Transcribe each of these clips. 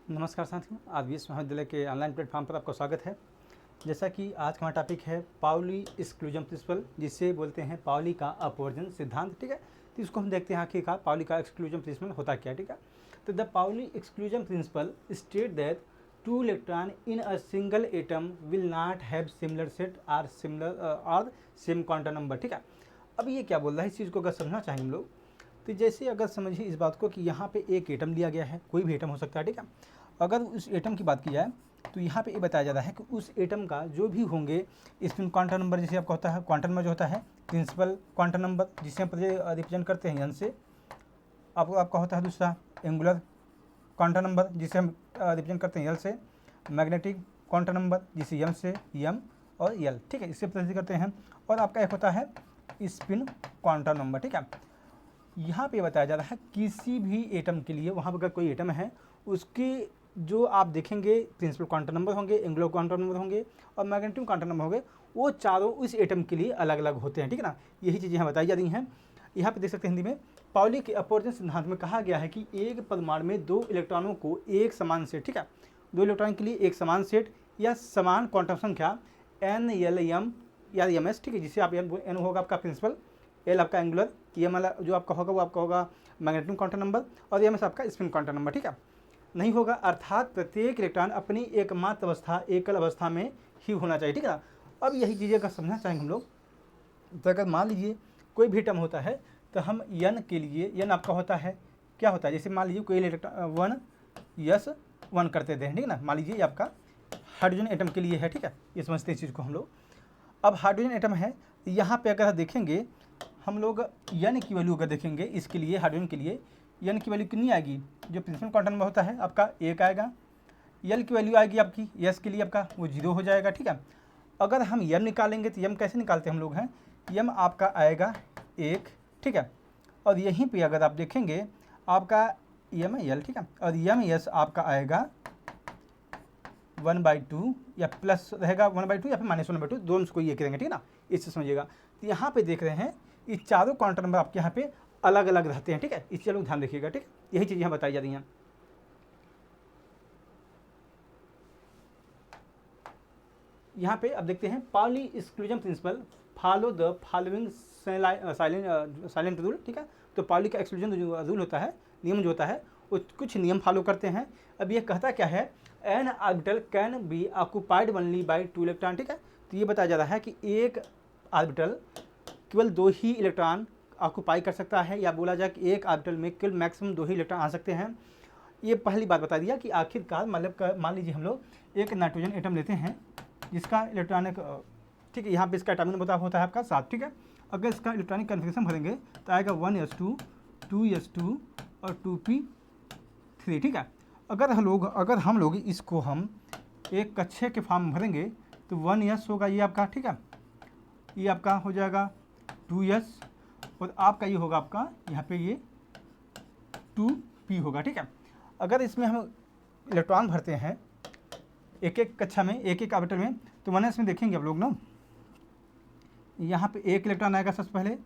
नमस्कार साथियों, आज विश्व महाविद्यालय के ऑनलाइन प्लेटफॉर्म पर आपका स्वागत है। जैसा कि आज का हमारा टॉपिक है पाउली एक्सक्लूजन प्रिंसिपल, जिसे बोलते हैं पाउली का अपवर्जन सिद्धांत। ठीक है, तो इसको हम देखते हैं आखिरकार पाउली का एक्सक्लूजन प्रिंसिपल होता क्या। ठीक है, तो the Pauli exclusion principle state that two electron in a single atom will not have similar set or same quantum number. ठीक है, अब ये क्या बोल रहा है, इस चीज़ को अगर समझना चाहेंगे हम लोग तो जैसे अगर समझिए इस बात को कि यहाँ पे एक एटम लिया गया है, कोई भी एटम हो सकता है। ठीक है, अगर उस एटम की बात की जाए तो यहाँ पे ये बताया जा रहा है कि उस एटम का जो भी होंगे स्पिन क्वांटम नंबर, जैसे आपका होता है क्वांटम नंबर जो होता है प्रिंसिपल क्वांटम नंबर, जिसे हम रिप्रेजेंट करते हैं एन से। आपका होता है दूसरा एंगुलर क्वांटम नंबर, जिसे हम रिप्रेजेंट करते हैं एल से। मैग्नेटिक क्वांटम नंबर, जिसे एम से एम और एल। ठीक है, इससे रिप्रेजेंट करते हैं। और आपका एक होता है स्पिन क्वांटम नंबर। ठीक है, यहाँ पे बताया जा रहा है किसी भी एटम के लिए, वहाँ पर अगर कोई एटम है उसके जो आप देखेंगे प्रिंसिपल क्वांटम नंबर होंगे, एंगुलर क्वांटम नंबर होंगे और मैग्नेटिक क्वांटम नंबर होंगे, वो चारों उस एटम के लिए अलग अलग होते हैं। ठीक है ना, यही चीज़ें यहाँ बताई जा रही हैं। यहाँ पे देख सकते हैं हिंदी में, पाउली के अपवर्जन सिद्धांत में कहा गया है कि एक परमाणु में दो इलेक्ट्रॉनों को एक समान सेट, ठीक है, दो इलेक्ट्रॉन के लिए एक समान सेट या समान क्वांटम संख्या एन एल एम या एम एस, ठीक है, जिसे आप एन होगा आपका प्रिंसिपल, एल आपका एंगुलर, एम एल जो आपका होगा वो आपका होगा मैग्नेटिक क्वांटम नंबर और एम एस आपका स्पिन क्वांटम नंबर। ठीक है, नहीं होगा, अर्थात प्रत्येक इलेक्ट्रॉन अपनी एकमात्र अवस्था एकल अवस्था में ही होना चाहिए। ठीक है ना, अब यही चीज़ें अगर समझना चाहेंगे हम लोग तो अगर मान लीजिए कोई भी एटम होता है तो हम एन के लिए, एन आपका होता है क्या होता है, जैसे मान लीजिए कोई इलेक्ट्रॉन 1s1 करते थे। ठीक है ना, मान लीजिए ये आपका हाइड्रोजन एटम के लिए है। ठीक है, ये समझते हैं इस चीज़ को हम लोग। अब हाइड्रोजन एटम है, यहाँ पे अगर देखेंगे हम लोग एन की वैल्यू अगर देखेंगे इसके लिए, हाइड्रोजन के लिए एन की वैल्यू कितनी आएगी, जो प्रिंसिपल क्वांटम नंबर होता है आपका एक आएगा। एल की वैल्यू आएगी आपकी एस के लिए आपका वो 0 हो जाएगा। ठीक है, अगर हम एम निकालेंगे तो एम कैसे निकालते हैं हम लोग हैं, एम आपका आएगा 1। ठीक है, और यहीं पे अगर आप देखेंगे आपका एम एल, ठीक है, और एम एस आपका आएगा 1/2 या प्लस रहेगा 1/2 या फिर -1/2, दोनों को ये करेंगे। ठीक है ना, इससे समझिएगा। तो यहाँ पे देख रहे हैं ये चारों क्वांटम नंबर आपके यहाँ पे अलग अलग रहते हैं। ठीक है, इस चीज़ को ध्यान रखिएगा। ठीक, यही चीज़ यहाँ बताई जा रही हैं। यहाँ पे अब देखते हैं Pauli exclusion principle follow the following silent rule. ठीक है, तो पाउली का एक्सक्लूजन जो रूल होता है, नियम जो होता है, वो कुछ नियम फॉलो करते हैं। अब ये कहता क्या है, N orbital can be occupied only by 2 electron. ठीक है, तो ये बताया जा रहा है कि एक ऑर्बिटल केवल 2 ही इलेक्ट्रॉन ऑक्यूपाई कर सकता है, या बोला जाए कि एक ऑर्बिटल में केवल मैक्सिमम 2 ही इलेक्ट्रॉन आ सकते हैं। ये पहली बात बता दिया कि आखिरकार मतलब मान लीजिए हम लोग एक नाइट्रोजन एटम लेते हैं जिसका इलेक्ट्रॉनिक, ठीक है, यहाँ पे इसका एटॉमिक नंबर होता है आपका 7। ठीक है, अगर इसका इलेक्ट्रॉनिक कन्फिग्रेशन भरेंगे तो आएगा 1s2 2s2 और 2p3। ठीक है, अगर हम लोग इसको हम एक कक्षे के फॉर्म में भरेंगे तो 1s होगा ये आपका। ठीक है, ये आपका हो जाएगा 2s और आपका ये होगा आपका यहाँ पे ये 2p होगा। ठीक है, अगर इसमें हम इलेक्ट्रॉन भरते हैं एक एक कक्षा में, एक एक ऑर्बिटल में, तो 1s में देखेंगे आप लोग ना, यहाँ पे एक इलेक्ट्रॉन आएगा सबसे पहले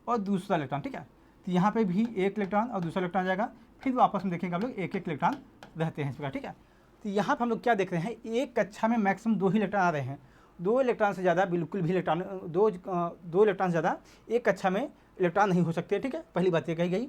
और दूसरा इलेक्ट्रॉन। ठीक है, तो यहाँ पे भी एक इलेक्ट्रॉन और दूसरा इलेक्ट्रॉन जाएगा, फिर आपस में देखेंगे आप लोग एक एक इलेक्ट्रॉन रहते हैं इस प्रकार। ठीक है, तो यहाँ पर हम लोग क्या देख रहे हैं, एक कक्षा में मैक्सिमम 2 ही इलेक्ट्रॉन आ रहे हैं। 2 इलेक्ट्रॉन से ज़्यादा बिल्कुल भी इलेक्ट्रॉन, दो इलेक्ट्रॉन से ज़्यादा एक कक्षा में इलेक्ट्रॉन नहीं हो सकते। ठीक है, पहली बात ये कही गई।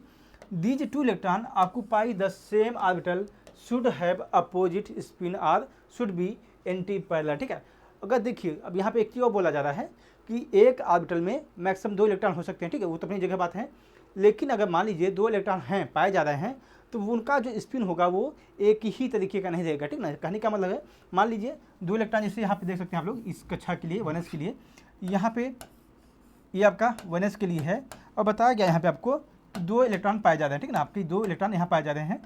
These 2 electron occupy the same orbital should have opposite spin or should be anti parallel. ठीक है, अगर देखिए अब यहाँ पे एक चीज़ और बोला जा रहा है कि एक ऑर्बिटल में मैक्सिमम 2 इलेक्ट्रॉन हो सकते हैं। ठीक है, वो तो अपनी जगह बात है, लेकिन अगर मान लीजिए 2 इलेक्ट्रॉन हैं पाए जा रहे हैं तो उनका जो स्पिन होगा वो एक ही तरीके का नहीं रहेगा। ठीक ना, कहने का मतलब है मान लीजिए 2 इलेक्ट्रॉन, जैसे यहाँ पे देख सकते हैं आप लोग इस कक्षा के लिए 1s के लिए, यहाँ पे ये आपका 1s के लिए है और बताया गया यहाँ पे आपको 2 इलेक्ट्रॉन पाए जा रहे हैं। ठीक ना, आपके 2 इलेक्ट्रॉन यहाँ पाए जा रहे हैं।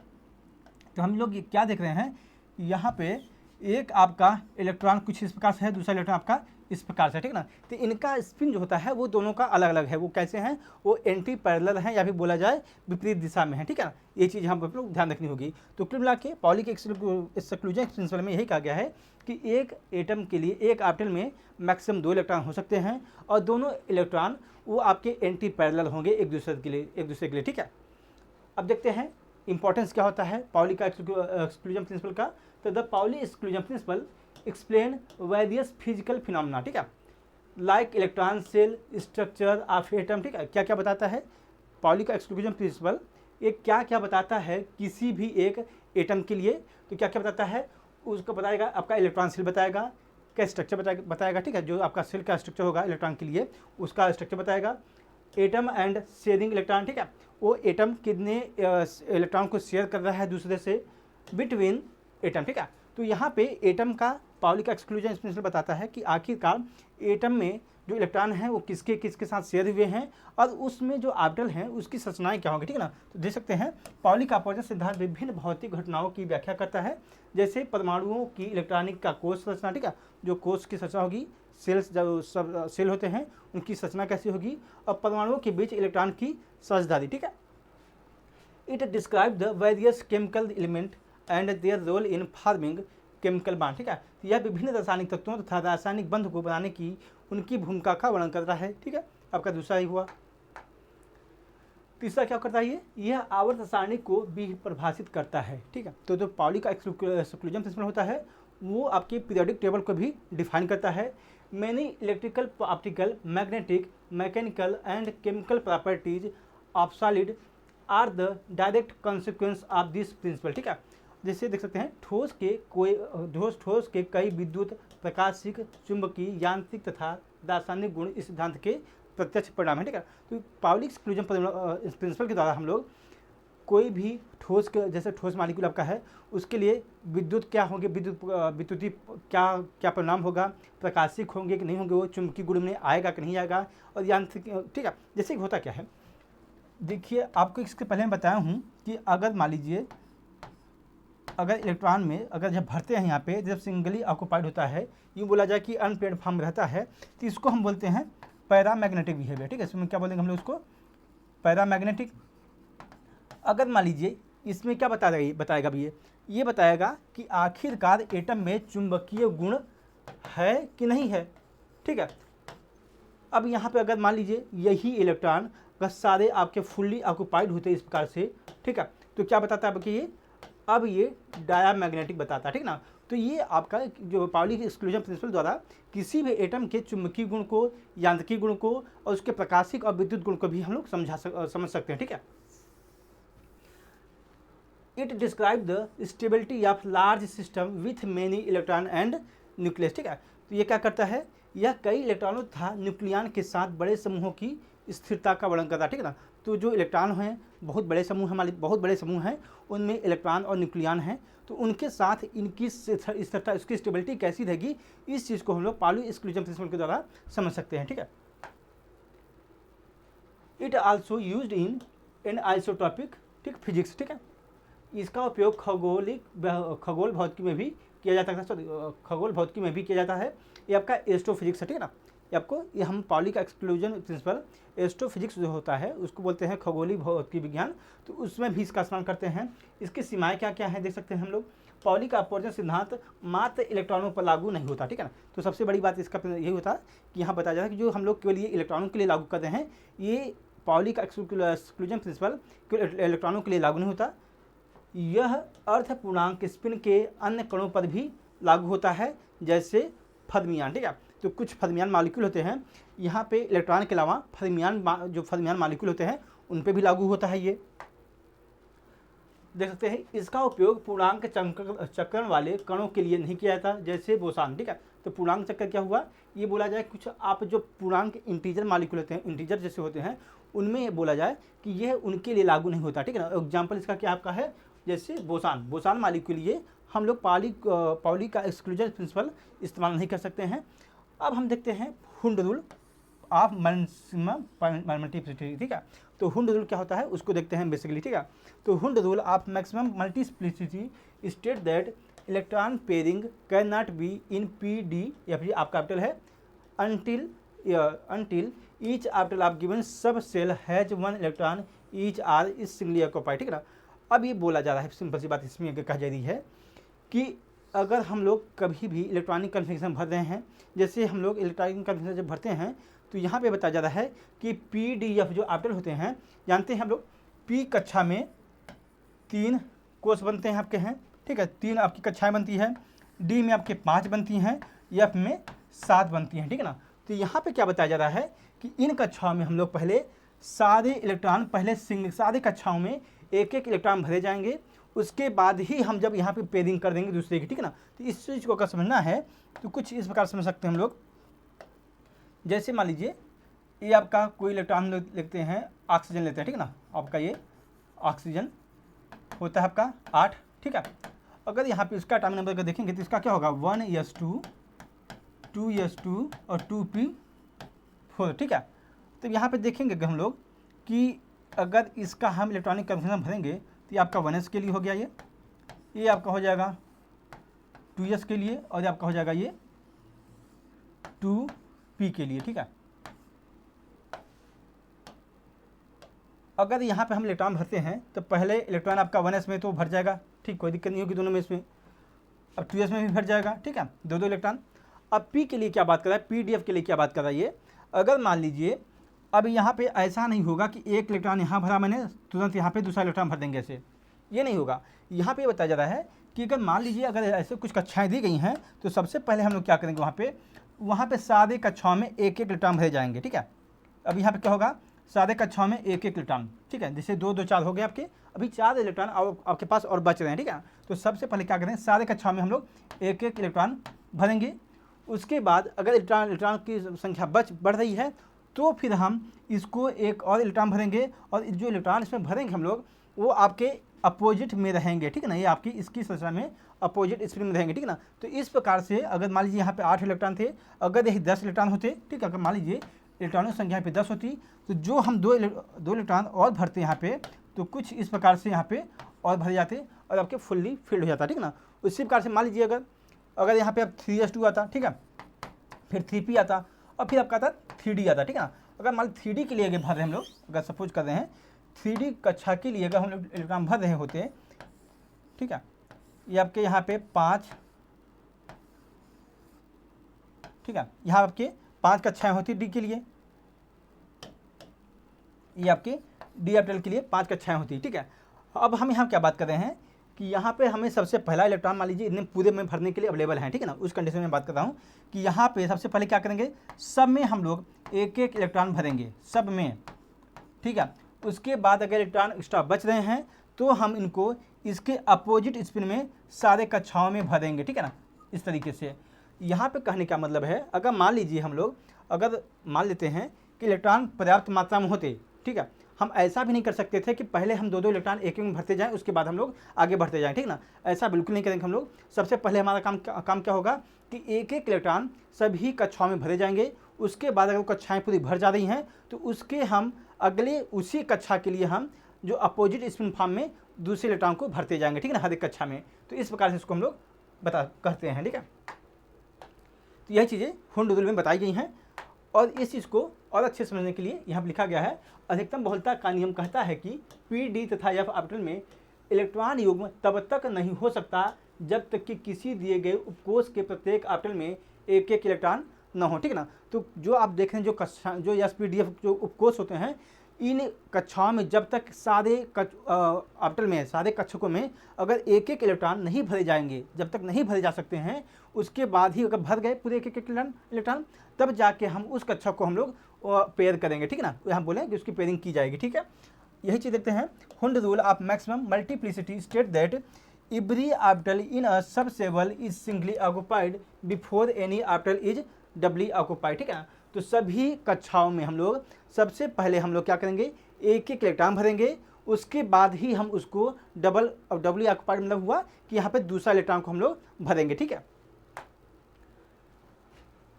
तो हम लोग क्या देख रहे हैं, यहाँ पे एक आपका इलेक्ट्रॉन कुछ इस प्रकार से है, दूसरा इलेक्ट्रॉन आपका इस प्रकार से। ठीक ना, तो इनका स्पिन जो होता है वो दोनों का अलग अलग है। वो कैसे हैं, वो एंटी पैरेलल हैं या फिर बोला जाए विपरीत दिशा में है। ठीक है ना, ये चीज़ यहाँ पर लोग ध्यान रखनी होगी। तो कुल मिला के पाउली के एक्सक्लूजन प्रिंसिपल में यही कहा गया है कि एक एटम के लिए एक ऑर्बिटल में मैक्सिमम 2 इलेक्ट्रॉन हो सकते हैं और दोनों इलेक्ट्रॉन वो आपके एंटी पैरेलल होंगे एक दूसरे के लिए। ठीक है, अब देखते हैं इंपॉर्टेंस क्या होता है पाउली का एक्सक्लूजन प्रिंसिपल का, तो the Pauli exclusion principle explain various physical phenomena, ठीक है, like electron shell structure of atom, ठीक है। क्या क्या बताता है पाउली का एक्सक्लूजन प्रिंसिपल, ये क्या क्या बताता है किसी भी एक एटम के लिए, तो क्या क्या बताता है उसको बताएगा, आपका इलेक्ट्रॉन सेल बताएगा, क्या स्ट्रक्चर बताएगा, ठीक है, जो आपका सेल का स्ट्रक्चर होगा इलेक्ट्रॉन के लिए उसका स्ट्रक्चर बताएगा, एटम एंड शेयरिंग इलेक्ट्रॉन, ठीक है, वो एटम कितने इलेक्ट्रॉन को शेयर कर रहा है दूसरे से बिटवीन एटम, ठीक है। तो यहाँ पे एटम का पाउली का एक्सक्लूजन प्रिंसिपल बताता है कि आखिरकार एटम में जो इलेक्ट्रॉन हैं वो किसके किसके साथ शेयर हुए हैं और उसमें जो ऑर्बिटल हैं उसकी संरचनाएं क्या होंगी, ठीक है ना। तो देख सकते हैं पाउली का अपवर्जन सिद्धांत विभिन्न भौतिक घटनाओं की व्याख्या करता है, जैसे परमाणुओं की इलेक्ट्रॉनिक का कोष संरचना, ठीक है, जो कोष की संरचना होगी, सेल्स जो सब सेल होते हैं उनकी संरचना कैसी होगी, और परमाणुओं के बीच इलेक्ट्रॉन की साझेदारी, ठीक है। It describe the various chemical element and their role in forming chemical bond, ठीक है। तो यह विभिन्न रासायनिक तत्वों तथा रासायनिक बंध को बनाने की उनकी भूमिका का वर्णन कर रहा है, ठीक है। आपका दूसरा ही हुआ। तीसरा क्या करता है, यह आवर्त सारणी को भी परिभाषित करता है, ठीक है। तो जो पाउली का एक्सक्लूजन प्रिंसिपल होता है वो आपके पीरियोडिक टेबल को भी डिफाइन करता है। Many electrical, optical, magnetic, mechanical and chemical properties of solid are the direct consequence of this principle, ठीक है। जैसे देख सकते हैं ठोस के कई विद्युत, प्रकाशिक, चुंबकीय, यांत्रिक तथा रासायनिक गुण इस सिद्धांत के प्रत्यक्ष परिणाम है, ठीक है। तो पाउली एक्सक्लूजन प्रिंसिपल के द्वारा हम लोग कोई भी ठोस के, जैसे ठोस मॉलिक्यूल आपका है उसके लिए विद्युत क्या होंगे, विद्युतीय क्या क्या परिणाम होगा, प्रकाशिक होंगे कि नहीं होंगे, वो चुंबकीय गुण में आएगा कि नहीं आएगा, और यांत्रिक, ठीक है। जैसे होता क्या है, देखिए आपको इसके पहले मैं बताया हूँ कि अगर मान लीजिए अगर इलेक्ट्रॉन में अगर जब भरते हैं यहाँ पे जब सिंगली ऑक्यूपाइड होता है, यूँ बोला जाए कि अनपेड फॉर्म रहता है, तो इसको हम बोलते हैं पैरामैग्नेटिक बिहेवियर, ठीक है। इसमें क्या बोलेंगे हम लोग उसको, पैरामैग्नेटिक। अगर मान लीजिए इसमें क्या बताएगा भी ये बताएगा कि आखिरकार एटम में चुंबकीय गुण है कि नहीं है, ठीक है। अब यहाँ पे अगर मान लीजिए यही इलेक्ट्रॉन अगर सारे आपके फुल्ली ऑक्यूपाइड होते इस प्रकार से, ठीक है, तो क्या बताता है कि अब ये डायामैग्नेटिक बताता है, ठीक ना। तो ये आपका जो पाउली एक्सक्लूजन प्रिंसिपल द्वारा किसी भी एटम के चुंबकीय गुण को, यांत्रिकी गुण को और उसके प्रकाशिक और विद्युत गुण को भी हम लोग समझ सकते हैं, ठीक है। It describe the stability of large system with many electron and nucleus, ठीक है। तो ये क्या करता है, यह कई इलेक्ट्रॉनों तथा न्यूक्लियन के साथ बड़े समूहों की स्थिरता का वर्णन करता है, ठीक है ना। तो जो इलेक्ट्रॉन हैं बहुत बड़े समूह हमारे बहुत बड़े समूह हैं, उनमें इलेक्ट्रॉन और न्यूक्लियन हैं, तो उनके साथ इनकी स्थिरता, उसकी स्टेबिलिटी कैसी रहेगी, इस चीज़ को हम लोग पाउली एक्सक्लूजन प्रिंसिपल के द्वारा समझ सकते हैं, ठीक है। It also used in isotopic, ठीक, फिजिक्स, ठीक है। इसका उपयोग खगोल भौतिकी में भी किया जाता है, खगोल भौतिकी में भी किया जाता है। ये आपका एस्ट्रोफिजिक्स है, ठीक है ना। ये हम पाउली का एक्सक्लूजन प्रिंसिपल एस्ट्रोफिजिक्स जो होता है उसको बोलते हैं खगोलीय भौतिकी विज्ञान, तो उसमें भी इसका इस्तेमाल करते हैं। इसकी सीमाएं क्या क्या हैं देख सकते हैं हम लोग। पाउली का अपवर्जन सिद्धांत मात्र इलेक्ट्रॉनों पर लागू नहीं होता, ठीक है ना। तो सबसे बड़ी बात इसका यही होता है कि यहाँ बताया जाता है कि जो हम लोग केवल ये इलेक्ट्रॉनों के लिए लागू करते हैं, ये पाउली का एक्सक्लूजन प्रिंसिपल इलेक्ट्रॉनों के लिए लागू नहीं होता, यह अर्ध पूर्णांक स्पिन के अन्य कणों पर भी लागू होता है, जैसे फर्मियान, ठीक है। तो कुछ फर्मियान मॉलिक्यूल होते हैं, यहाँ पे इलेक्ट्रॉन के अलावा जो फर्मियान मॉलिक्यूल होते हैं उन पे भी लागू होता है। ये देख सकते हैं इसका उपयोग पूर्णांक चक्रण वाले कणों के लिए नहीं किया जाता, जैसे बोसान, ठीक है। तो पूर्णांक चक्कर क्या हुआ, ये बोला जाए कुछ आप जो पूर्णांक इंटीजर मॉलिक्यूल होते हैं, इंटीजर जैसे होते हैं, उनमें ये बोला जाए कि यह उनके लिए लागू नहीं होता, ठीक है ना। एग्जाम्पल इसका क्या आपका है, जैसे बोसान मॉलिक्यूल, ये हम लोग पाउली का एक्सक्लूजन प्रिंसिपल इस्तेमाल नहीं कर सकते हैं। अब हम देखते हैं Hund rule of maximum multiplicity, ठीक है। तो हुंड रूल क्या होता है उसको देखते हैं बेसिकली, ठीक है। तो Hund rule of maximum multiplicity state that electron pairing can not be in P D, या फिर आप कैपिटल है, until each orbital of given sub shell has one electron each or is singly occupied, ठीक है ना। अब ये बोला जा रहा है, सिंपल सी बात इसमें कहा जा रही है कि अगर हम लोग कभी भी इलेक्ट्रॉनिक कन्फिग्रेशन भर रहे हैं, जैसे हम लोग इलेक्ट्रॉनिक कन्फिग्रेशन जब भरते हैं तो यहाँ पे बताया जा रहा है कि पी डी एफ जो ऑर्बिटल होते हैं, जानते हैं हम लोग पी कक्षा में 3 कोष बनते हैं आपके हैं, ठीक है, 3 आपकी कक्षाएं बनती है, डी में आपके 5 बनती हैं, एफ में 7 बनती हैं, ठीक है ना। तो यहाँ पे क्या बताया जा रहा है कि इन कक्षाओं में हम लोग पहले सारे इलेक्ट्रॉन सारे कक्षाओं में एक एक इलेक्ट्रॉन भरे जाएंगे, उसके बाद ही हम जब यहाँ पे पेयरिंग कर देंगे दूसरे की, ठीक है ना। तो इस चीज़ को अगर समझना है तो कुछ इस प्रकार समझ सकते हैं हम लोग। जैसे मान लीजिए ये आपका कोई इलेक्ट्रॉन लेते हैं, ऑक्सीजन लेते हैं, ठीक है ना, आपका ये ऑक्सीजन होता है आपका 8, ठीक है। अगर यहाँ पे इसका एटॉमिक नंबर अगर देखेंगे तो इसका क्या होगा 1s2, 2s2 और 2p4, ठीक है। तो यहाँ पे देखेंगे कि हम लोग कि अगर इसका हम इलेक्ट्रॉनिक कन्फर्मेशन भरेंगे तो ये आपका 1s के लिए हो गया, ये आपका हो जाएगा 2s के लिए, और ये आपका हो जाएगा ये 2p के लिए, ठीक है। अगर यहाँ पे हम इलेक्ट्रॉन भरते हैं तो पहले इलेक्ट्रॉन आपका 1s में तो भर जाएगा, ठीक, कोई दिक्कत नहीं होगी दोनों में इसमें। अब 2s में भी भर जाएगा, ठीक है, दो इलेक्ट्रॉन। अब p के लिए क्या बात कर रहा है, pdf के लिए क्या बात कर रहा है ये, अगर मान लीजिए अब यहाँ पे ऐसा नहीं होगा कि एक इलेक्ट्रॉन यहाँ भरा मैंने तुरंत यहाँ पे दूसरा इलेक्ट्रॉन भर देंगे, ऐसे ये नहीं होगा। यहाँ पे बताया जा रहा है कि अगर मान लीजिए अगर ऐसे कुछ कक्षाएँ दी गई हैं तो सबसे पहले हम लोग क्या करेंगे, वहाँ पे सारे कक्षाओं में एक एक इलेक्ट्रॉन भरे जाएंगे, ठीक है। अब यहाँ पे क्या होगा, सारे कक्षाओं में एक एक इलेक्ट्रॉन, ठीक है, जैसे 2 2 4 हो गए आपके, अभी 4 इलेक्ट्रॉन आपके पास और बच रहे हैं, ठीक है। तो सबसे पहले क्या करें, सारे कक्षाओं में हम लोग एक एक इलेक्ट्रॉन भरेंगे। उसके बाद अगर इलेक्ट्रॉन की संख्या बढ़ रही है तो फिर हम इसको एक और इलेक्ट्रॉन भरेंगे, और जो इलेक्ट्रॉन इसमें भरेंगे हम लोग वो आपके अपोजिट में रहेंगे, ठीक है ना, ये आपकी इसकी संरचना में अपोजिट स्पिन में रहेंगे, ठीक है ना। तो इस प्रकार से अगर मान लीजिए यहाँ पे 8 इलेक्ट्रॉन थे, अगर यही 10 इलेक्ट्रॉन होते, ठीक है, अगर मान लीजिए इलेक्ट्रॉनों की संख्या पे 10 होती तो जो हम दो इलेक्ट्रॉन और भरते यहाँ पे तो कुछ इस प्रकार से यहाँ पे और भरे जाते और आपके फुल्ली फिल्ड हो जाता, ठीक है ना। उसी प्रकार से मान लीजिए अगर यहाँ पे अब 3s2 आता, ठीक है, फिर 3p आता और फिर आपका आता 3d आता, ठीक है ना। अगर मान 3d के लिए अगर भर रहे हैं हम लोग, अगर सपोज कर रहे हैं 3d कक्षा के लिए अगर हम लोग इलेक्ट्रॉन भर रहे होते, ठीक है, ये आपके यहाँ पे 5, ठीक है, यहाँ आपके 5 कक्षाएँ होती डी के लिए, ये आपके डी ऑर्बिटल के लिए 5 कक्षाएँ होती, ठीक है। अब हम यहाँ क्या बात कर रहे हैं कि यहाँ पे हमें सबसे पहला इलेक्ट्रॉन मान लीजिए इतने पूरे में भरने के लिए अवेलेबल हैं, ठीक है ना, उस कंडीशन में बात कर रहा हूँ कि यहाँ पे सबसे पहले क्या करेंगे, सब में हम लोग एक एक इलेक्ट्रॉन भरेंगे, सब में, ठीक है। उसके बाद अगर इलेक्ट्रॉन एक्स्ट्रा बच रहे हैं तो हम इनको इसके अपोजिट स्पिन में सारे कक्षाओं में भरेंगे, ठीक है ना, इस तरीके से। यहाँ पे कहने का मतलब है अगर मान लीजिए हम लोग अगर मान लेते हैं कि इलेक्ट्रॉन पर्याप्त मात्रा में होते, ठीक है, हम ऐसा भी नहीं कर सकते थे कि पहले हम 2 इलेक्ट्रॉन एक में भरते जाएं उसके बाद हम लोग आगे बढ़ते जाएं, ठीक ना, ऐसा बिल्कुल नहीं करेंगे हम लोग। सबसे पहले हमारा काम क्या होगा कि एक एक इलेक्ट्रॉन सभी कक्षाओं में भरे जाएंगे। उसके बाद अगर वो कक्षाएँ पूरी भर जा रही हैं तो उसके हम अगले उसी कक्षा के लिए हम जो अपोजिट स्पिन फॉर्म में दूसरे इलेक्ट्रॉन को भरते जाएंगे, ठीक है ना, हर एक कक्षा में। तो इस प्रकार से इसको हम लोग कहते हैं, ठीक है। तो यही चीज़ें हुंड रूल में बताई गई हैं और इस चीज़ को और अच्छे समझने के लिए यहाँ पर लिखा गया है, अधिकतम बहुलता का नियम कहता है कि पी डी तथा एफ ऑर्बिटल में इलेक्ट्रॉन युग्म तब तक नहीं हो सकता जब तक कि किसी दिए गए उपकोष के प्रत्येक ऑर्बिटल में एक एक इलेक्ट्रॉन न हो, ठीक है ना। तो जो आप देख रहे हैं जो एस पी डी एफ जो उपकोष होते हैं, इन कक्षाओं में जब तक सारे ऑर्बिटल में सारे कक्षकों में अगर एक एक इलेक्ट्रॉन नहीं भरे जाएंगे, जब तक नहीं भरे जा सकते हैं, उसके बाद ही अगर भर गए पूरे एक एक इलेक्ट्रॉन तब जाके हम उस कक्षा को हम लोग पेयर करेंगे, ठीक है ना, हम बोलें कि उसकी पेयरिंग की जाएगी, ठीक है। यही चीज़ देखते हैं। Hund rule of maximum multiplicity state that every orbital in a subshell is singly occupied before any orbital is doubly occupied, ठीक है। तो सभी कक्षाओं में हम लोग सबसे पहले हम लोग क्या करेंगे, एक एक इलेक्ट्रॉन भरेंगे, उसके बाद ही हम उसको डबली ऑक्युपाइड मतलब हुआ कि यहाँ पे दूसरा इलेक्ट्रॉन को हम लोग भरेंगे, ठीक है।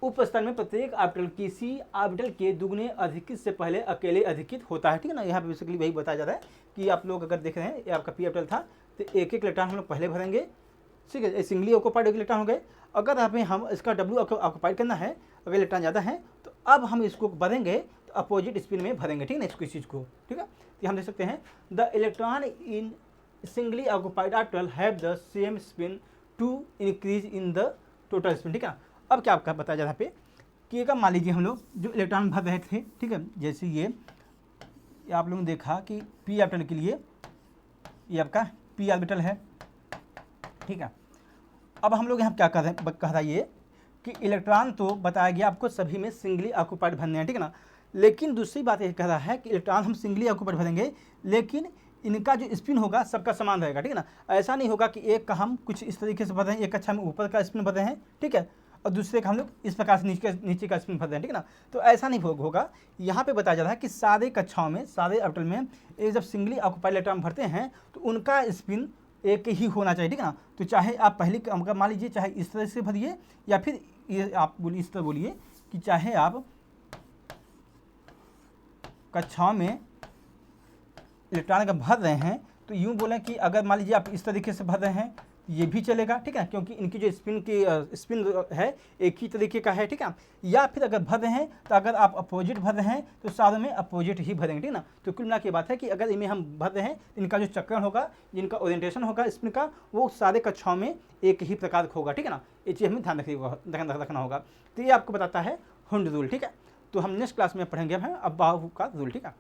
उपस्तर में प्रत्येक ऑर्बिटल किसी ऑर्बिटल के दुगने अधिकृत से पहले अकेले अधिकृत होता है, ठीक है ना। यहाँ पे बेसिकली वही बताया जा रहा है कि आप लोग अगर देख रहे हैं ये आपका पी ऑर्बिटल था तो एक एक इलेक्ट्रॉन हम लोग पहले भरेंगे, ठीक है, सिंगली ऑक्युपाइड इलेक्ट्रॉन हो गए। अगर हमें हम इसका डब्ल्यू ऑक्युपाइड करना है, अगर इलेक्ट्रॉन ज़्यादा है तो अब हम इसको भरेंगे तो अपोजिट स्पिन में भरेंगे, ठीक है ना, इसको इस चीज़ को, ठीक है। तो हम देख सकते हैं the electron in singly occupied orbital have the same spin to increase in the total spin, ठीक है। अब क्या आपका बताया जा रहा है पे कि अगर मान लीजिए हम लोग जो इलेक्ट्रॉन भर रहे थे, ठीक है, जैसे ये आप लोगों ने देखा कि पी ऑर्बिटल के लिए ये आपका p ऑर्बिटल है, ठीक है। अब हम लोग यहाँ क्या कह रहा है ये कि इलेक्ट्रॉन तो बताया गया आपको सभी में सिंगली ऑक्यूपाइड भरने हैं, ठीक है ना। लेकिन दूसरी बात ये कह रहा है कि इलेक्ट्रॉन हम सिंगली ऑक्यूपाइड भरेंगे, लेकिन इनका जो स्पिन होगा सबका समान रहेगा, ठीक है ना। ऐसा नहीं होगा कि एक का हम कुछ इस तरीके से भर रहे हैं, एक अच्छा हम ऊपर का स्पिन भर रहे हैं, ठीक है, और दूसरे का हम लोग इस प्रकार से नीचे का स्पिन भर रहे हैं, ठीक है ना। तो ऐसा नहीं होगा। यहाँ पे बताया जा रहा है कि सारे कक्षाओं में, सारे ऑर्बिटल में ये जब सिंगली ऑक्यूपाइड इलेक्ट्रॉन भरते हैं तो उनका स्पिन एक ही होना चाहिए, ठीक है ना। तो चाहे आप पहले मान लीजिए चाहे इस तरह से भरिए या फिर ये आप बोलिए इस तरह बोलिए कि चाहे आप कक्षाओं में इलेक्ट्रॉन का भर रहे हैं तो यूँ बोलें कि अगर मान लीजिए आप इस तरीके से भर रहे हैं ये भी चलेगा, ठीक है, क्योंकि इनकी जो स्पिन है एक ही तरीके का है, ठीक है। या फिर अगर भर रहे हैं तो अगर आप अपोजिट भर रहे हैं तो सारों में अपोजिट ही भरेंगे, ठीक है ना। तो कुल मिला के बात है कि अगर इनमें हम भर रहे हैं इनका जो चक्रण होगा, जिनका ओरिएंटेशन होगा स्पिन का, वो सारे कक्षाओं में एक ही प्रकार का होगा, ठीक है ना। ये चीज़ हमें ध्यान रखना होगा। तो ये आपको बताता है हुंड रूल, ठीक है। तो हम नेक्स्ट क्लास में पढ़ेंगे अब बाहु का रूल, ठीक है।